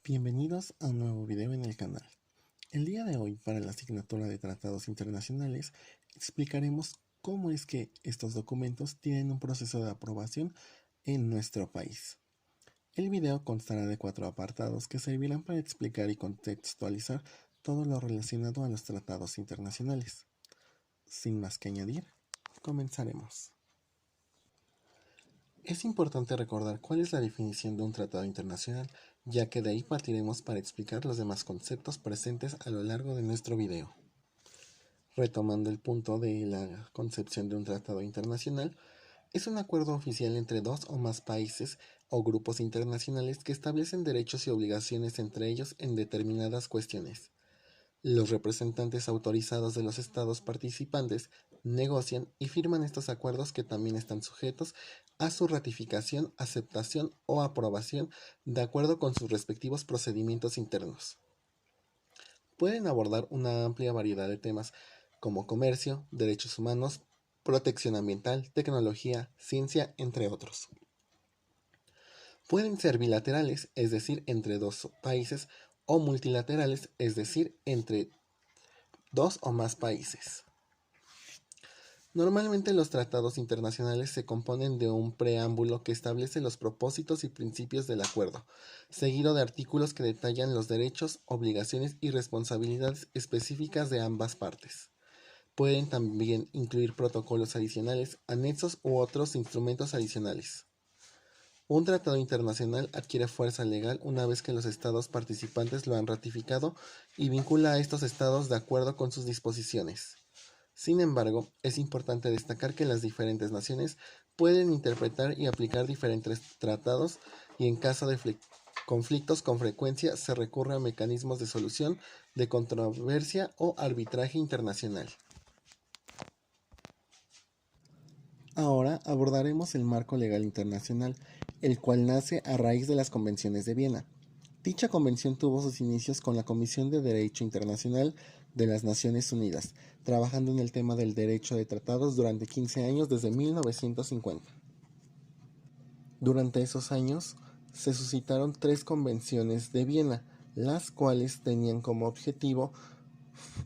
Bienvenidos a un nuevo video en el canal. El día de hoy, para la asignatura de Tratados Internacionales, explicaremos cómo es que estos documentos tienen un proceso de aprobación en nuestro país. El video constará de 4 apartados que servirán para explicar y contextualizar todo lo relacionado a los tratados internacionales. Sin más que añadir, comenzaremos. Es importante recordar cuál es la definición de un tratado internacional, ya que de ahí partiremos para explicar los demás conceptos presentes a lo largo de nuestro video. Retomando el punto de la concepción de un tratado internacional, es un acuerdo oficial entre dos o más países o grupos internacionales que establecen derechos y obligaciones entre ellos en determinadas cuestiones. Los representantes autorizados de los estados participantes negocian y firman estos acuerdos que también están sujetos a su ratificación, aceptación o aprobación de acuerdo con sus respectivos procedimientos internos. Pueden abordar una amplia variedad de temas como comercio, derechos humanos, protección ambiental, tecnología, ciencia, entre otros. Pueden ser bilaterales, es decir, entre dos países, o multilaterales, es decir, entre dos o más países. Normalmente los tratados internacionales se componen de un preámbulo que establece los propósitos y principios del acuerdo, seguido de artículos que detallan los derechos, obligaciones y responsabilidades específicas de ambas partes. Pueden también incluir protocolos adicionales, anexos u otros instrumentos adicionales. Un tratado internacional adquiere fuerza legal una vez que los estados participantes lo han ratificado y vincula a estos estados de acuerdo con sus disposiciones. Sin embargo, es importante destacar que las diferentes naciones pueden interpretar y aplicar diferentes tratados y en caso de conflictos con frecuencia se recurre a mecanismos de solución de controversia o arbitraje internacional. Ahora abordaremos el marco legal internacional, el cual nace a raíz de las convenciones de Viena. Dicha convención tuvo sus inicios con la Comisión de Derecho Internacional de las Naciones Unidas, trabajando en el tema del derecho de tratados durante 15 años desde 1950. Durante esos años se suscitaron 3 convenciones de Viena, las cuales tenían como objetivo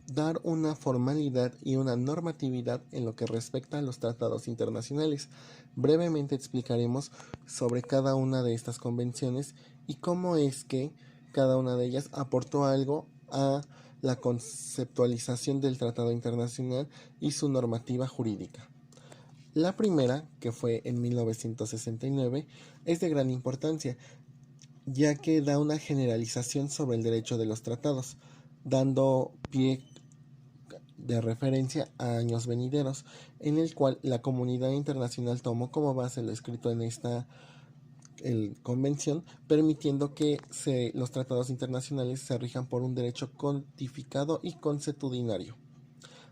dar una formalidad y una normatividad en lo que respecta a los tratados internacionales. Brevemente explicaremos sobre cada una de estas convenciones y cómo es que cada una de ellas aportó algo a la conceptualización del tratado internacional y su normativa jurídica. La primera, que fue en 1969, es de gran importancia, ya que da una generalización sobre el derecho de los tratados, dando pie de referencia a años venideros, en el cual la comunidad internacional tomó como base lo escrito en esta convención, permitiendo que los tratados internacionales se rijan por un derecho codificado y consuetudinario.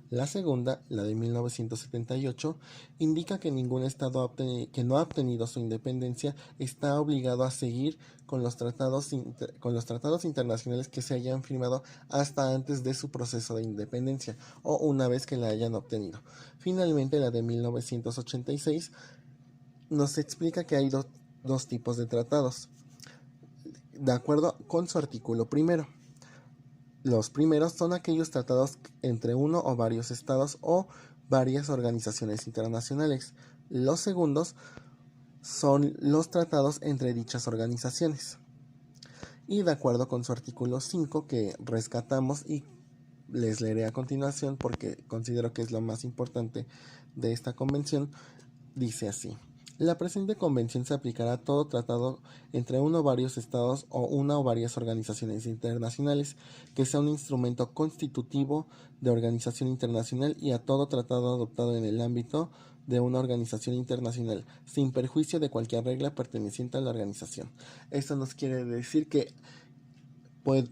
La segunda, la de 1978, indica que ningún Estado que no ha obtenido su independencia está obligado a seguir con los tratados internacionales que se hayan firmado hasta antes de su proceso de independencia o una vez que la hayan obtenido. Finalmente, la de 1986 nos explica que hay dos tipos de tratados, de acuerdo con su artículo primero. Los primeros son aquellos tratados entre uno o varios estados o varias organizaciones internacionales. Los segundos son los tratados entre dichas organizaciones. Y de acuerdo con su artículo 5 que rescatamos y les leeré a continuación porque considero que es lo más importante de esta convención, dice así: la presente convención se aplicará a todo tratado entre uno o varios estados o una o varias organizaciones internacionales que sea un instrumento constitutivo de organización internacional y a todo tratado adoptado en el ámbito de una organización internacional, sin perjuicio de cualquier regla perteneciente a la organización. Esto nos quiere decir que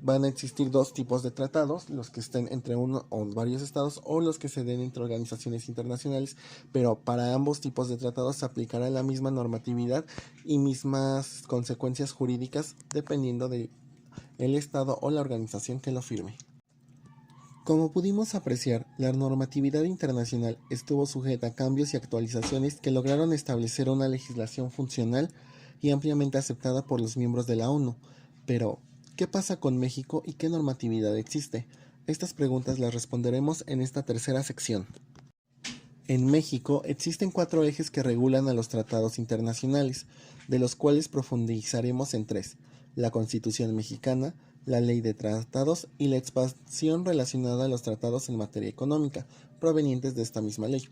van a existir dos tipos de tratados, los que estén entre uno o varios estados o los que se den entre organizaciones internacionales, pero para ambos tipos de tratados se aplicará la misma normatividad y mismas consecuencias jurídicas dependiendo del estado o la organización que lo firme. Como pudimos apreciar, la normatividad internacional estuvo sujeta a cambios y actualizaciones que lograron establecer una legislación funcional y ampliamente aceptada por los miembros de la ONU, pero ¿Qué pasa con México y qué normatividad existe? Estas preguntas las responderemos en esta tercera sección. En México existen 4 ejes que regulan a los tratados internacionales, de los cuales profundizaremos en 3: la Constitución mexicana, la Ley de Tratados y la expansión relacionada a los tratados en materia económica, provenientes de esta misma ley.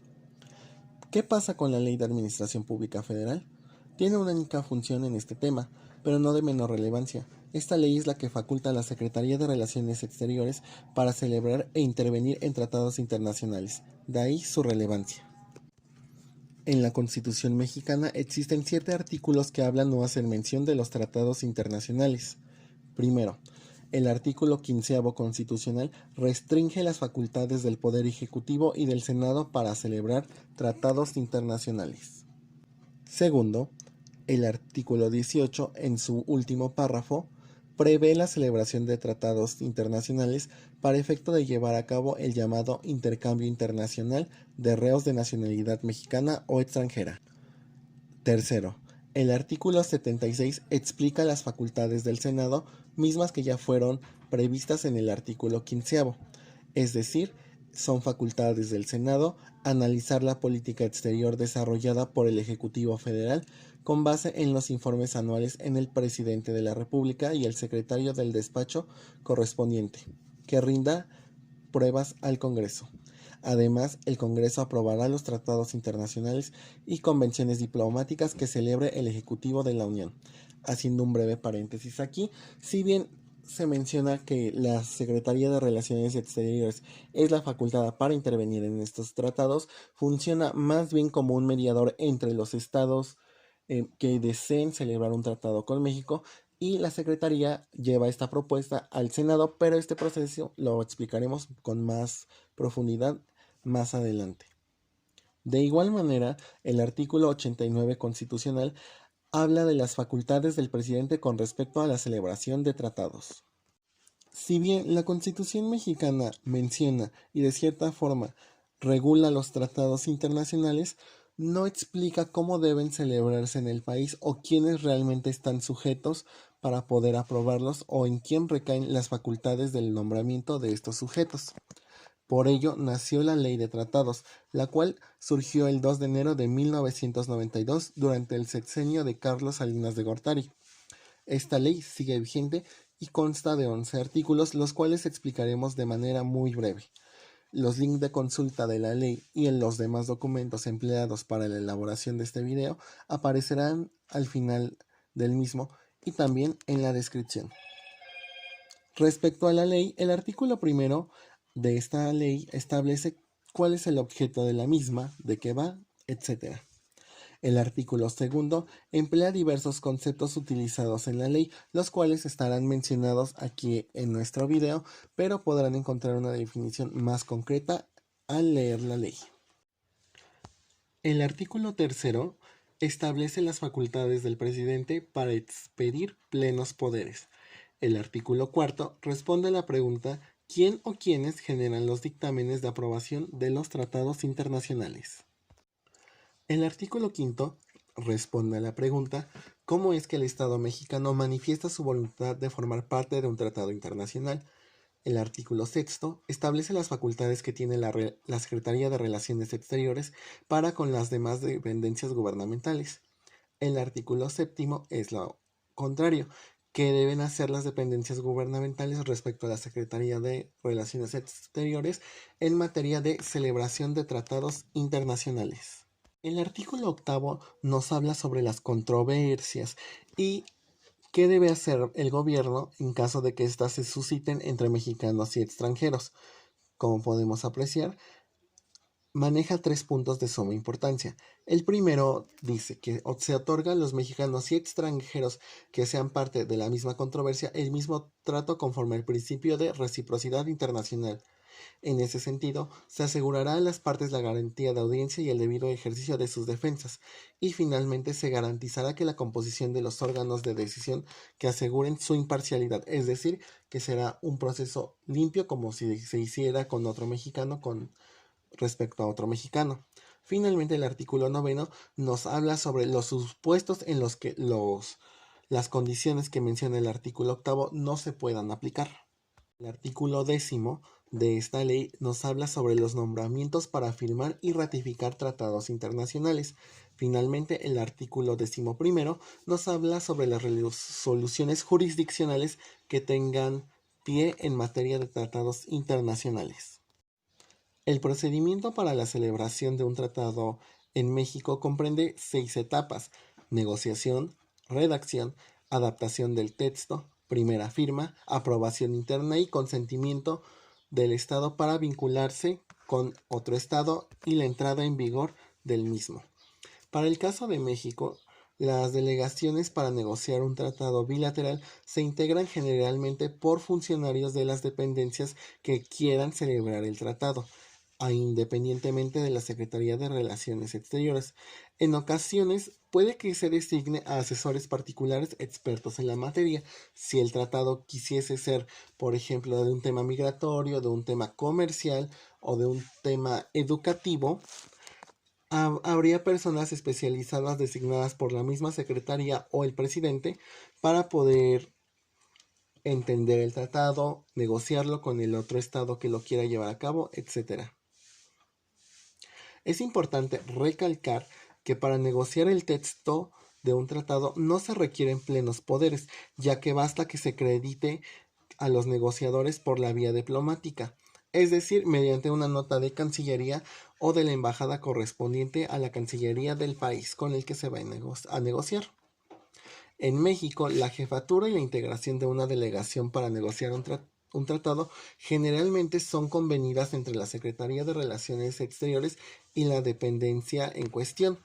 ¿Qué pasa con la Ley de Administración Pública Federal? Tiene una única función en este tema, pero no de menor relevancia. Esta ley es la que faculta a la Secretaría de Relaciones Exteriores para celebrar e intervenir en tratados internacionales, de ahí su relevancia. En la Constitución mexicana existen 7 artículos que hablan o hacen mención de los tratados internacionales. Primero, el artículo 15º constitucional restringe las facultades del Poder Ejecutivo y del Senado para celebrar tratados internacionales. Segundo, el artículo 18, en su último párrafo, prevé la celebración de tratados internacionales para efecto de llevar a cabo el llamado intercambio internacional de reos de nacionalidad mexicana o extranjera. Tercero, el artículo 76 explica las facultades del Senado, mismas que ya fueron previstas en el artículo 15º, es decir, son facultades del Senado analizar la política exterior desarrollada por el Ejecutivo Federal con base en los informes anuales en el Presidente de la República y el Secretario del Despacho correspondiente, que rinda pruebas al Congreso. Además, el Congreso aprobará los tratados internacionales y convenciones diplomáticas que celebre el Ejecutivo de la Unión. Haciendo un breve paréntesis aquí, si bien se menciona que la Secretaría de Relaciones Exteriores es la facultada para intervenir en estos tratados, funciona más bien como un mediador entre los estados que deseen celebrar un tratado con México, y la Secretaría lleva esta propuesta al Senado, pero este proceso lo explicaremos con más profundidad más adelante. De igual manera, el artículo 89 constitucional habla de las facultades del presidente con respecto a la celebración de tratados. Si bien la Constitución mexicana menciona y de cierta forma regula los tratados internacionales, no explica cómo deben celebrarse en el país o quiénes realmente están sujetos para poder aprobarlos o en quién recaen las facultades del nombramiento de estos sujetos. Por ello nació la Ley de Tratados, la cual surgió el 2 de enero de 1992 durante el sexenio de Carlos Salinas de Gortari. Esta ley sigue vigente y consta de 11 artículos, los cuales explicaremos de manera muy breve. Los links de consulta de la ley y en los demás documentos empleados para la elaboración de este video aparecerán al final del mismo y también en la descripción. Respecto a la ley, el artículo primero de esta ley establece cuál es el objeto de la misma, de qué va, etc. El artículo segundo emplea diversos conceptos utilizados en la ley, los cuales estarán mencionados aquí en nuestro video, pero podrán encontrar una definición más concreta al leer la ley. El artículo tercero establece las facultades del presidente para expedir plenos poderes. El artículo cuarto responde a la pregunta ¿quién o quiénes generan los dictámenes de aprobación de los tratados internacionales? El artículo quinto responde a la pregunta ¿cómo es que el Estado mexicano manifiesta su voluntad de formar parte de un tratado internacional? El artículo sexto establece las facultades que tiene la Secretaría de Relaciones Exteriores para con las demás dependencias gubernamentales. El artículo séptimo es lo contrario, que deben hacer las dependencias gubernamentales respecto a la Secretaría de Relaciones Exteriores en materia de celebración de tratados internacionales. El artículo octavo nos habla sobre las controversias y qué debe hacer el gobierno en caso de que éstas se susciten entre mexicanos y extranjeros. Como podemos apreciar, maneja 3 puntos de suma importancia. El primero dice que se otorga a los mexicanos y extranjeros que sean parte de la misma controversia el mismo trato conforme al principio de reciprocidad internacional. En ese sentido, se asegurará a las partes la garantía de audiencia y el debido ejercicio de sus defensas, y finalmente se garantizará que la composición de los órganos de decisión que aseguren su imparcialidad, es decir, que será un proceso limpio como si se hiciera con otro mexicano con respecto a otro mexicano. Finalmente, el artículo noveno nos habla sobre los supuestos en los que las condiciones que menciona el artículo 8 no se puedan aplicar. El artículo 10 de esta ley nos habla sobre los nombramientos para firmar y ratificar tratados internacionales. Finalmente, el artículo 11 nos habla sobre las resoluciones jurisdiccionales que tengan pie en materia de tratados internacionales. El procedimiento para la celebración de un tratado en México comprende 6 etapas: negociación, redacción, adaptación del texto, primera firma, aprobación interna y consentimiento del Estado para vincularse con otro Estado y la entrada en vigor del mismo. Para el caso de México, las delegaciones para negociar un tratado bilateral se integran generalmente por funcionarios de las dependencias que quieran celebrar el tratado, independientemente de la Secretaría de Relaciones Exteriores. En ocasiones puede que se designe a asesores particulares expertos en la materia. Si el tratado quisiese ser, por ejemplo, de un tema migratorio, de un tema comercial o de un tema educativo, habría personas especializadas designadas por la misma secretaría o el presidente para poder entender el tratado, negociarlo con el otro estado que lo quiera llevar a cabo, etc. Es importante recalcar que para negociar el texto de un tratado no se requieren plenos poderes, ya que basta que se acredite a los negociadores por la vía diplomática, es decir, mediante una nota de Cancillería o de la embajada correspondiente a la Cancillería del país con el que se va a negociar. En México, la jefatura y la integración de una delegación para negociar un tratado generalmente son convenidas entre la Secretaría de Relaciones Exteriores y la dependencia en cuestión.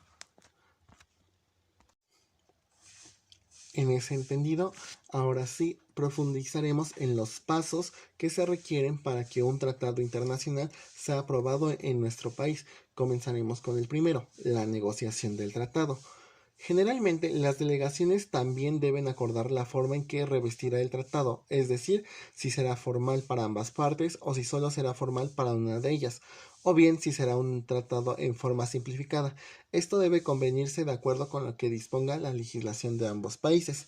En ese entendido, ahora sí profundizaremos en los pasos que se requieren para que un tratado internacional sea aprobado en nuestro país. Comenzaremos con el primero, la negociación del tratado. Generalmente, las delegaciones también deben acordar la forma en que revestirá el tratado, es decir, si será formal para ambas partes o si solo será formal para una de ellas, o bien si será un tratado en forma simplificada. Esto debe convenirse de acuerdo con lo que disponga la legislación de ambos países.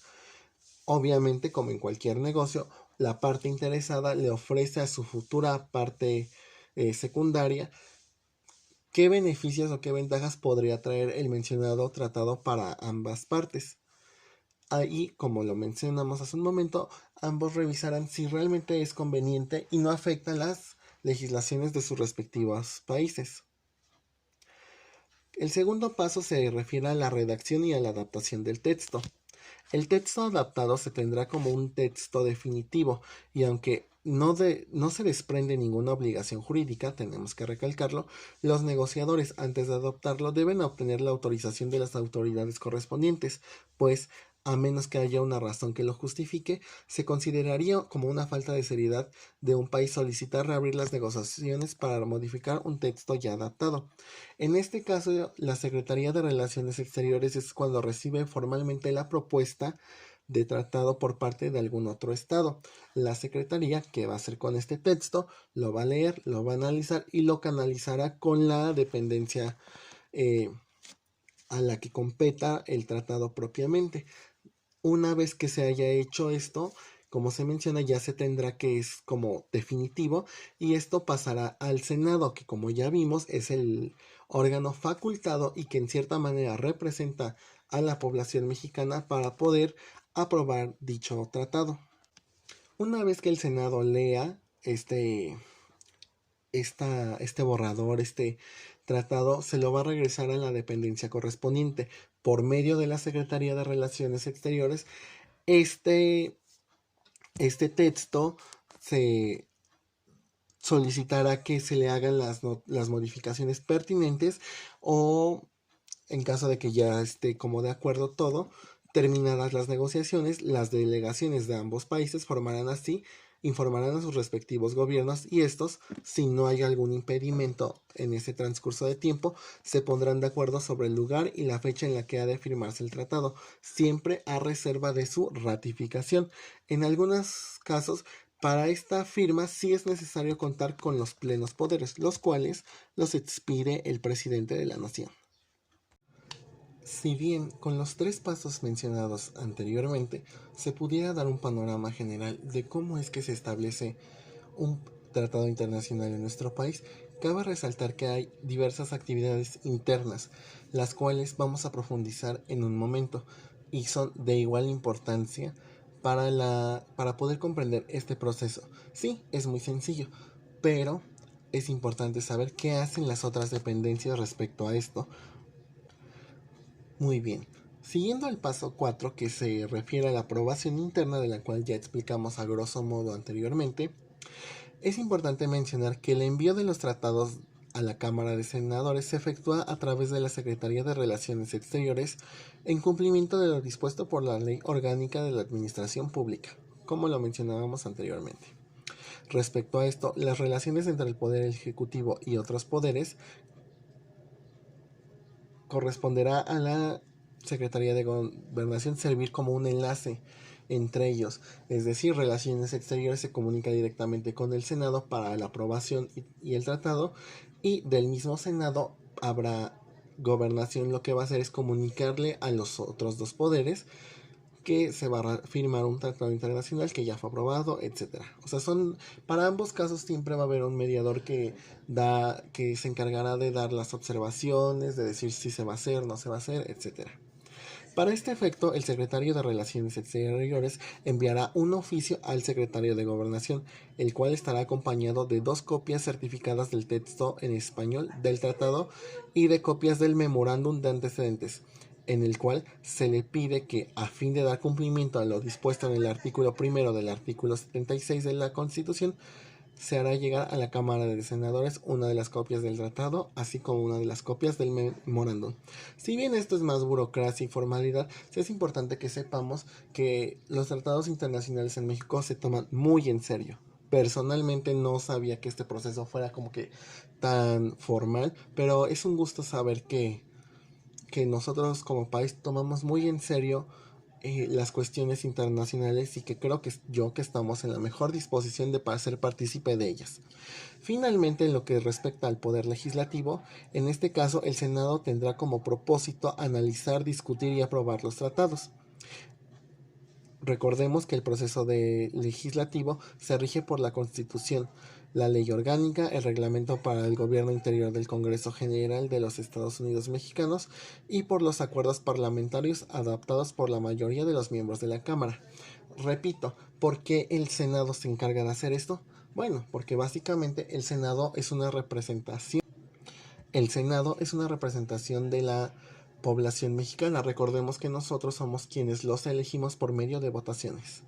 Obviamente, como en cualquier negocio, la parte interesada le ofrece a su futura parte secundaria qué beneficios o qué ventajas podría traer el mencionado tratado para ambas partes. Ahí, como lo mencionamos hace un momento, ambos revisarán si realmente es conveniente y no afecta las legislaciones de sus respectivos países. El segundo paso se refiere a la redacción y a la adaptación del texto. El texto adaptado se tendrá como un texto definitivo y aunque no se desprende ninguna obligación jurídica, tenemos que recalcarlo, los negociadores antes de adoptarlo deben obtener la autorización de las autoridades correspondientes, pues a menos que haya una razón que lo justifique, se consideraría como una falta de seriedad de un país solicitar reabrir las negociaciones para modificar un texto ya adaptado. En este caso, la Secretaría de Relaciones Exteriores es cuando recibe formalmente la propuesta de tratado por parte de algún otro estado. La Secretaría, ¿qué va a hacer con este texto? Lo va a leer, lo va a analizar y lo canalizará con la dependencia a la que competa el tratado propiamente. Una vez que se haya hecho esto, como se menciona, ya se tendrá que es como definitivo y esto pasará al Senado, que como ya vimos es el órgano facultado y que en cierta manera representa a la población mexicana para poder aprobar dicho tratado. Una vez que el Senado lea este borrador, este tratado, se lo va a regresar a la dependencia correspondiente por medio de la Secretaría de Relaciones Exteriores. Este texto se solicitará que se le hagan las modificaciones pertinentes o en caso de que ya esté como de acuerdo todo, terminadas las negociaciones, las delegaciones de ambos países informarán a sus respectivos gobiernos y estos, si no hay algún impedimento en ese transcurso de tiempo, se pondrán de acuerdo sobre el lugar y la fecha en la que ha de firmarse el tratado, siempre a reserva de su ratificación. En algunos casos, para esta firma sí es necesario contar con los plenos poderes, los cuales los expide el presidente de la nación. Si bien con los tres pasos mencionados anteriormente se pudiera dar un panorama general de cómo es que se establece un tratado internacional en nuestro país, cabe resaltar que hay diversas actividades internas, las cuales vamos a profundizar en un momento y son de igual importancia para poder comprender este proceso. Sí, es muy sencillo, pero es importante saber qué hacen las otras dependencias respecto a esto. Muy bien. Siguiendo el paso 4 que se refiere a la aprobación interna, de la cual ya explicamos a grosso modo anteriormente, es importante mencionar que el envío de los tratados a la Cámara de Senadores se efectúa a través de la Secretaría de Relaciones Exteriores en cumplimiento de lo dispuesto por la Ley Orgánica de la Administración Pública, como lo mencionábamos anteriormente. Respecto a esto, las relaciones entre el Poder Ejecutivo y otros poderes corresponderá a la Secretaría de Gobernación servir como un enlace entre ellos, es decir, Relaciones Exteriores se comunica directamente con el Senado para la aprobación y el tratado, y del mismo Senado habrá Gobernación, lo que va a hacer es comunicarle a los otros dos poderes que se va a firmar un tratado internacional que ya fue aprobado, etcétera. O sea, para ambos casos siempre va a haber un mediador que se encargará de dar las observaciones, de decir si se va a hacer, no se va a hacer, etcétera. Para este efecto, el secretario de Relaciones Exteriores enviará un oficio al secretario de Gobernación, el cual estará acompañado de 2 copias certificadas del texto en español del tratado y de copias del memorándum de antecedentes, en el cual se le pide que, a fin de dar cumplimiento a lo dispuesto en el artículo primero del artículo 76 de la Constitución, se hará llegar a la Cámara de Senadores una de las copias del tratado, así como una de las copias del memorándum. Si bien esto es más burocracia y formalidad, sí es importante que sepamos que los tratados internacionales en México se toman muy en serio. Personalmente no sabía que este proceso fuera como que tan formal, pero es un gusto saber que nosotros como país tomamos muy en serio las cuestiones internacionales, y que creo que estamos en la mejor disposición de ser partícipe de ellas. Finalmente, en lo que respecta al poder legislativo, en este caso el Senado tendrá como propósito analizar, discutir y aprobar los tratados. Recordemos que el proceso legislativo se rige por la Constitución, la Ley Orgánica, el Reglamento para el Gobierno Interior del Congreso General de los Estados Unidos Mexicanos y por los acuerdos parlamentarios adoptados por la mayoría de los miembros de la Cámara. Repito, ¿por qué el Senado se encarga de hacer esto? Bueno, porque básicamente el Senado es una representación. El Senado es una representación de la población mexicana. Recordemos que nosotros somos quienes los elegimos por medio de votaciones.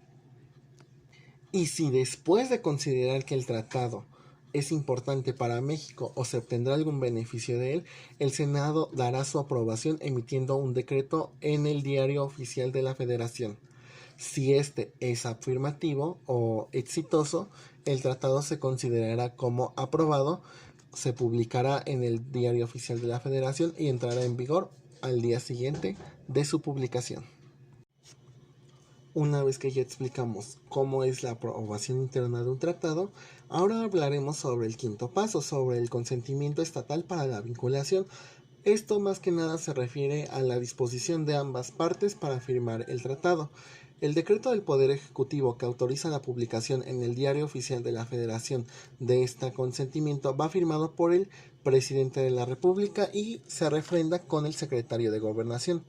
Y si después de considerar que el tratado es importante para México o se obtendrá algún beneficio de él, el Senado dará su aprobación emitiendo un decreto en el Diario Oficial de la Federación. Si este es afirmativo o exitoso, el tratado se considerará como aprobado, se publicará en el Diario Oficial de la Federación y entrará en vigor al día siguiente de su publicación. Una vez que ya explicamos cómo es la aprobación interna de un tratado, ahora hablaremos sobre el quinto paso, sobre el consentimiento estatal para la vinculación. Esto más que nada se refiere a la disposición de ambas partes para firmar el tratado. El decreto del Poder Ejecutivo que autoriza la publicación en el Diario Oficial de la Federación de este consentimiento va firmado por el Presidente de la República y se refrenda con el Secretario de Gobernación.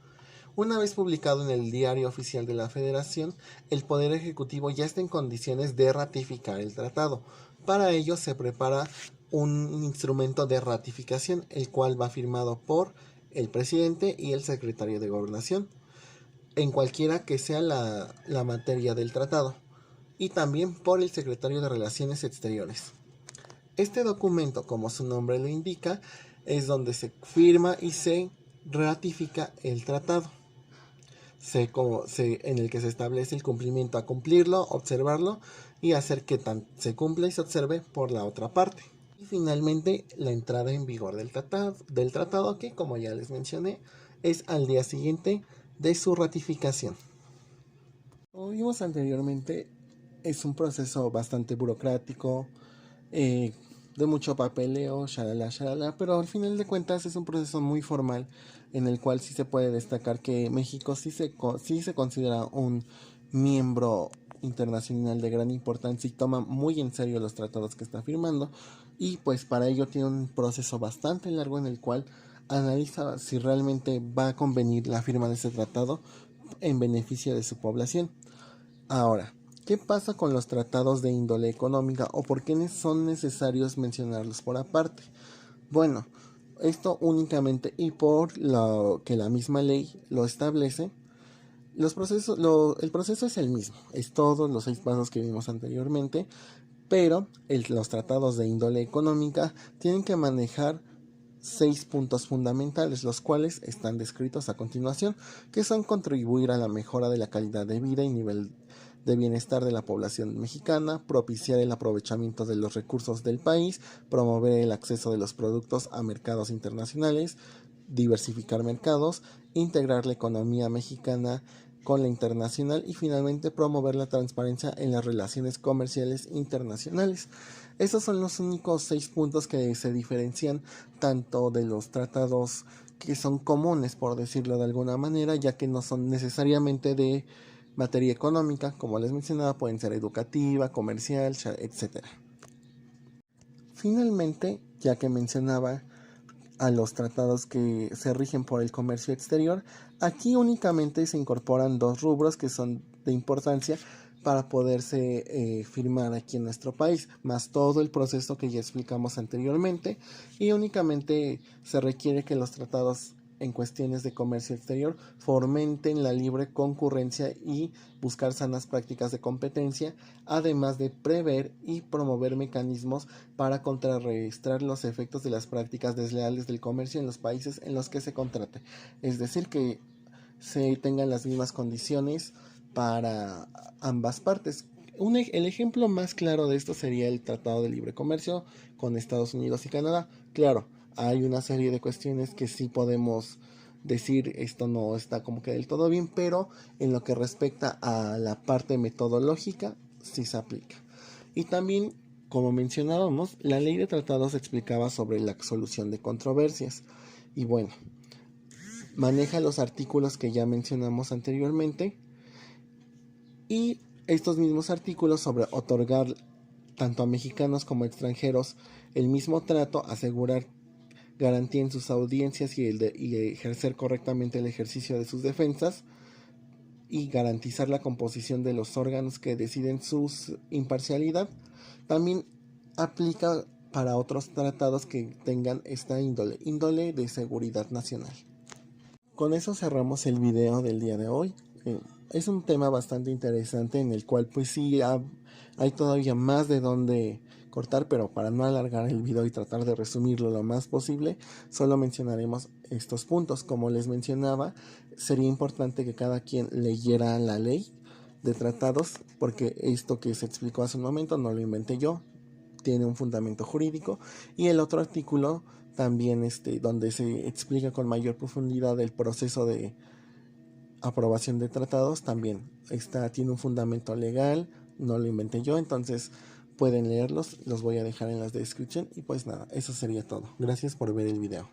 Una vez publicado en el Diario Oficial de la Federación, el Poder Ejecutivo ya está en condiciones de ratificar el tratado. Para ello se prepara un instrumento de ratificación, el cual va firmado por el presidente y el secretario de Gobernación, en cualquiera que sea la materia del tratado, y también por el secretario de Relaciones Exteriores. Este documento, como su nombre lo indica, es donde se firma y se ratifica el tratado. En el que se establece el cumplimiento a cumplirlo, observarlo y hacer que se cumpla y se observe por la otra parte. Y finalmente la entrada en vigor del tratado que, como ya les mencioné, es al día siguiente de su ratificación. Como vimos anteriormente, es un proceso bastante burocrático, de mucho papeleo, shalala, shalala, pero al final de cuentas es un proceso muy formal en el cual sí se puede destacar que México sí se considera un miembro internacional de gran importancia y toma muy en serio los tratados que está firmando, y pues para ello tiene un proceso bastante largo en el cual analiza si realmente va a convenir la firma de ese tratado en beneficio de su población. Ahora, ¿qué pasa con los tratados de índole económica o por qué son necesarios mencionarlos por aparte? Bueno, esto únicamente y por lo que la misma ley lo establece. El proceso es el mismo, es todos los 6 pasos que vimos anteriormente, pero los tratados de índole económica tienen que manejar 6 puntos fundamentales, los cuales están descritos a continuación, que son contribuir a la mejora de la calidad de vida y nivel de bienestar de la población mexicana, propiciar el aprovechamiento de los recursos del país, promover el acceso de los productos a mercados internacionales, diversificar mercados, integrar la economía mexicana con la internacional y finalmente promover la transparencia en las relaciones comerciales internacionales. Esos son los únicos 6 puntos que se diferencian tanto de los tratados que son comunes, por decirlo de alguna manera, ya que no son necesariamente de materia económica, como les mencionaba, pueden ser educativa, comercial, etc. Finalmente, ya que mencionaba a los tratados que se rigen por el comercio exterior, aquí únicamente se incorporan 2 rubros que son de importancia para poderse firmar aquí en nuestro país, más todo el proceso que ya explicamos anteriormente, y únicamente se requiere que los tratados en cuestiones de comercio exterior fomenten la libre concurrencia y buscar sanas prácticas de competencia, además de prever y promover mecanismos para contrarrestar los efectos de las prácticas desleales del comercio en los países en los que se contrate. Es decir, que se tengan las mismas condiciones para ambas partes. El ejemplo más claro de esto sería el Tratado de Libre Comercio con Estados Unidos y Canadá. Claro, hay una serie de cuestiones que sí podemos decir esto no está como que del todo bien, pero en lo que respecta a la parte metodológica sí se aplica. Y también, como mencionábamos, la ley de tratados explicaba sobre la solución de controversias. Y bueno, maneja los artículos que ya mencionamos anteriormente, y estos mismos artículos sobre otorgar tanto a mexicanos como a extranjeros el mismo trato, asegurar garantía en sus audiencias y ejercer correctamente el ejercicio de sus defensas, y garantizar la composición de los órganos que deciden su imparcialidad, también aplica para otros tratados que tengan esta índole de seguridad nacional. Con eso cerramos el video del día de hoy. Es un tema bastante interesante en el cual pues sí hay todavía más de dónde cortar, pero para no alargar el video y tratar de resumirlo lo más posible, solo mencionaremos estos puntos. Como les mencionaba, sería importante que cada quien leyera la ley de tratados, porque esto que se explicó hace un momento no lo inventé yo, tiene un fundamento jurídico, y el otro artículo también donde se explica con mayor profundidad el proceso de aprobación de tratados, también tiene un fundamento legal, no lo inventé yo, entonces pueden leerlos, los voy a dejar en la descripción, y pues nada, eso sería todo. Gracias por ver el video.